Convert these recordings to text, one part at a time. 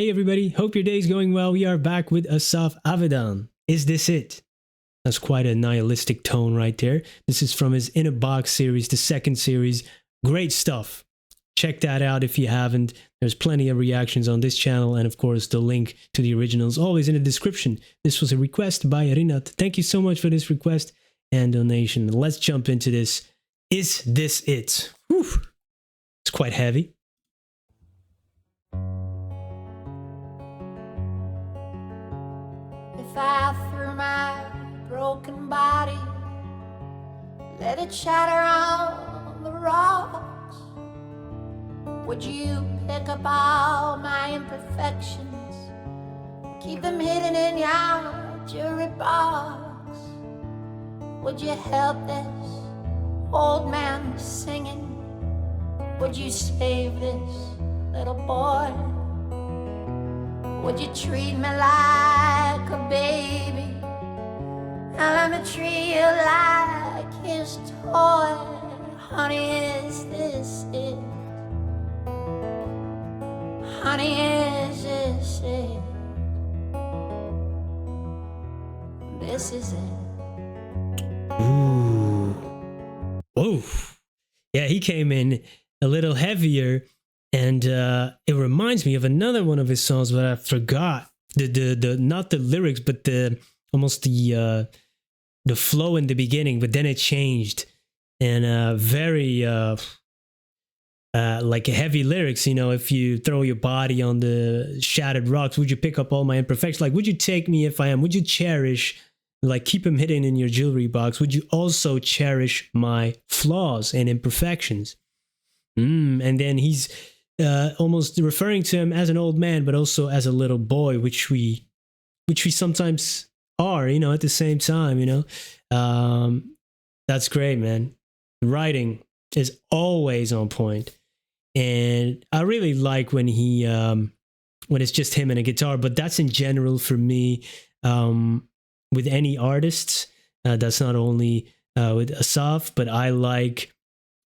Hey everybody, hope your day's going well. We are back with Asaf Avidan. Is this it? That's quite a nihilistic tone right there. This is from his In a Box series, the second series. Great stuff. Check that out if you haven't. There's plenty of reactions on this channel, and of course the link to the originals always in the description. This was a request by Rinat. Thank you so much for this request and donation. Let's jump into this. Is this it? Whew. It's quite heavy. If I threw my broken body, let it shatter on the rocks, would you pick up all my imperfections, keep them hidden in your jewelry box? Would you help this old man singing? Would you save this little boy? Would you treat me like a baby and let me treat you like his toy? Honey, is this it? Honey, is this it? This is it. Ooh. Whoa. Yeah, he came in a little heavier, and it reminds me of another one of his songs, but I forgot the not the lyrics, but the almost the flow in the beginning. But then it changed, and very like heavy lyrics. You know, if you throw your body on the shattered rocks, would you pick up all my imperfections? Like, would you take me if I am? Would you cherish? Like, keep them hidden in your jewelry box. Would you also cherish my flaws and imperfections? And then he's almost referring to him as an old man, but also as a little boy, which we sometimes are, you know, at the same time, you know. That's great, man. The writing is always on point, and I really like when he when it's just him and a guitar. But that's in general for me. With any artists, that's not only with Asaf, but I like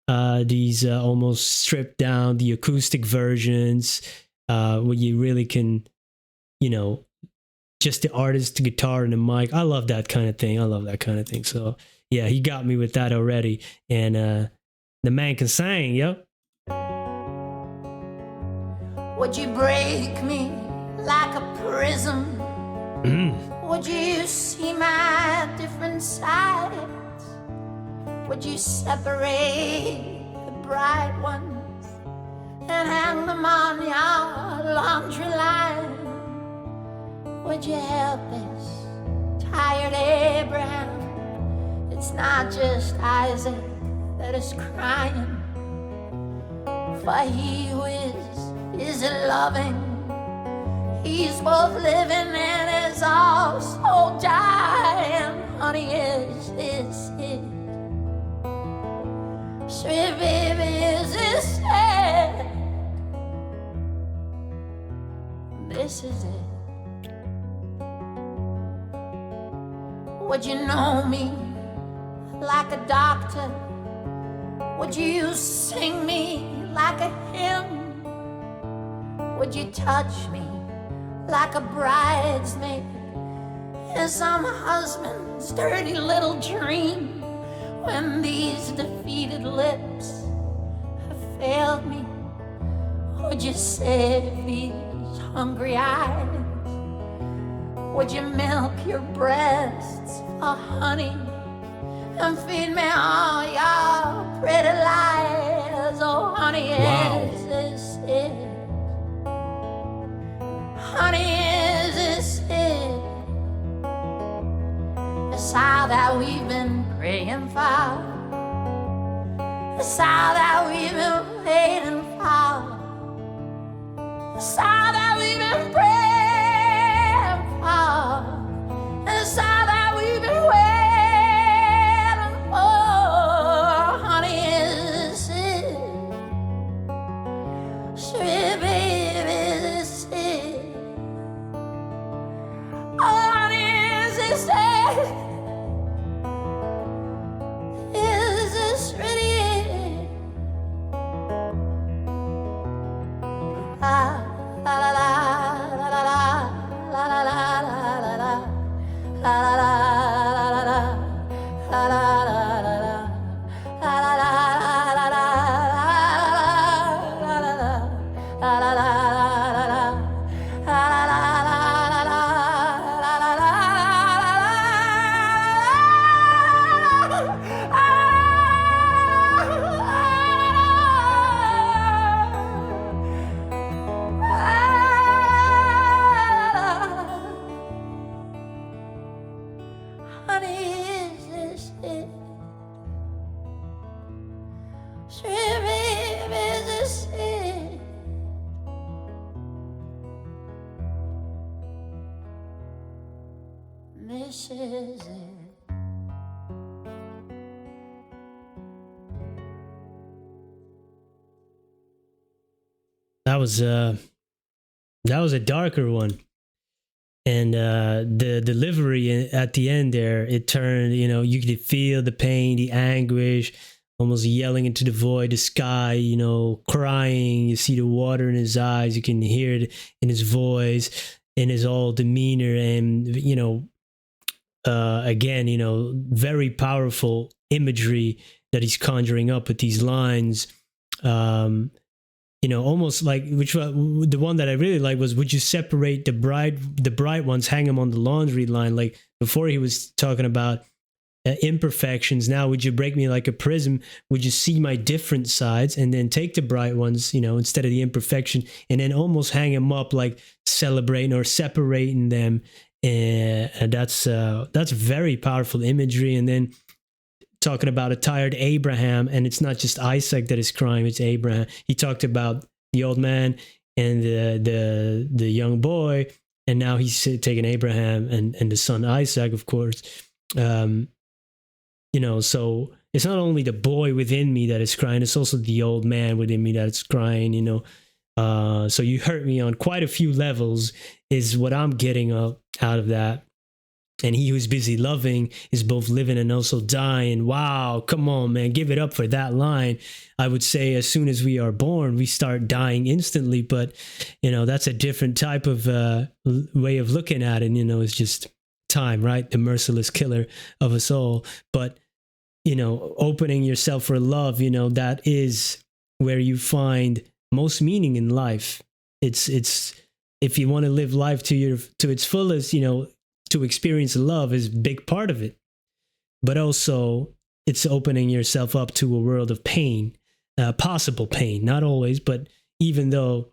these almost stripped down, the acoustic versions, where you really can, you know, just the artist, the guitar, and the mic. I love that kind of thing. So yeah, he got me with that already. And the man can sing, yo. Would you break me like a prism? Would you see my different sides? Would you separate the bright ones and hang them on your laundry line? Would you help this tired Abraham? It's not just Isaac that is crying, for he who is loving. He's both living and is also dying. Honey, is this it? Sweet baby, is this it? This is it. Would you know me like a doctor? Would you sing me like a hymn? Would you touch me like a bridesmaid in some husband's dirty little dream? When these defeated lips have failed me, would you save these hungry eyes? Would you milk your breasts for honey and feed me all your pretty lies? Oh honey, is this it? Honey, is this it? It's all that we've been praying for. It's all that we've been waiting for. It's all that we've been praying for. It's all that we've been waiting for. Honey, is this it? Sweet baby, is this it? Is this really? La la la la. and this is it. That was a darker one. And the delivery at the end there, it turned, you know, you could feel the pain, the anguish, almost yelling into the void, the sky, you know, crying. You see the water in his eyes. You can hear it in his voice, in his all demeanor. And, you know, again, you know, very powerful imagery that he's conjuring up with these lines. You know, almost like the one that I really like was, would you separate the bright ones, hang them on the laundry line? Like before he was talking about imperfections. Now, would you break me like a prism? Would you see my different sides and then take the bright ones, you know, instead of the imperfection, and then almost hang them up, like celebrating or separating them. And that's very powerful imagery. And then talking about a tired Abraham, and it's not just Isaac that is crying, it's Abraham. He talked about the old man and the young boy, and now he's taking Abraham and the son Isaac, of course. You know, so it's not only the boy within me that is crying, it's also the old man within me that is crying, you know. So you hurt me on quite a few levels is what I'm getting out of that. And he who's busy loving is both living and also dying. Wow, come on, man. Give it up for that line. I would say as soon as we are born, we start dying instantly. But, you know, that's a different type of way of looking at it. You know, it's just time, right? The merciless killer of us all. But, you know, opening yourself for love, you know, that is where you find most meaning in life. It's if you want to live life to its fullest, you know, to experience love is a big part of it. But also it's opening yourself up to a world of pain, possible pain, not always, but even though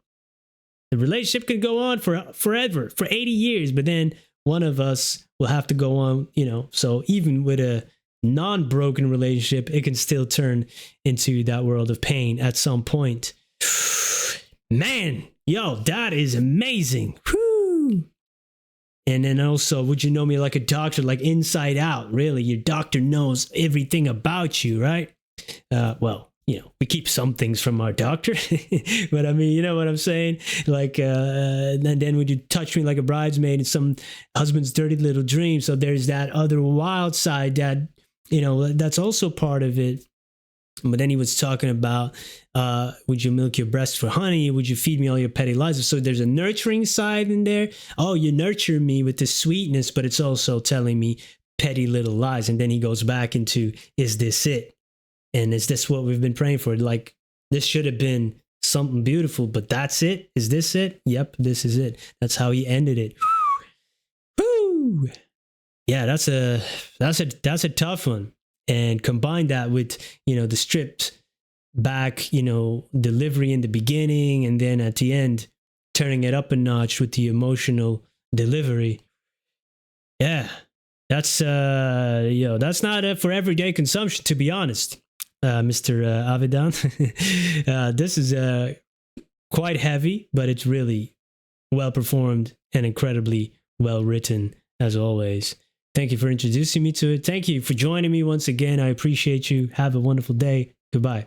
the relationship could go on for forever, for 80 years, but then one of us will have to go on, you know. So even with a non-broken relationship, it can still turn into that world of pain at some point. Man, yo, that is amazing. Whew. And then also, would you know me like a doctor, like inside out? Really, your doctor knows everything about you, right? Well, you know, we keep some things from our doctor, but I mean, you know what I'm saying? Like, and then would you touch me like a bridesmaid in some husband's dirty little dream? So there's that other wild side that, you know, that's also part of it. But then he was talking about, would you milk your breast for honey? Would you feed me all your petty lies? So there's a nurturing side in there. Oh, you nurture me with the sweetness, but it's also telling me petty little lies. And then he goes back into, is this it? And is this what we've been praying for? Like, this should have been something beautiful, but that's it? Is this it? Yep, this is it. That's how he ended it. Woo! Yeah, that's a tough one. And combine that with, you know, the stripped back, you know, delivery in the beginning, and then at the end, turning it up a notch with the emotional delivery. Yeah, that's that's not for everyday consumption, to be honest, Mr. Avidan. This is quite heavy, but it's really well performed and incredibly well written, as always. Thank you for introducing me to it. Thank you for joining me once again. I appreciate you. Have a wonderful day. Goodbye.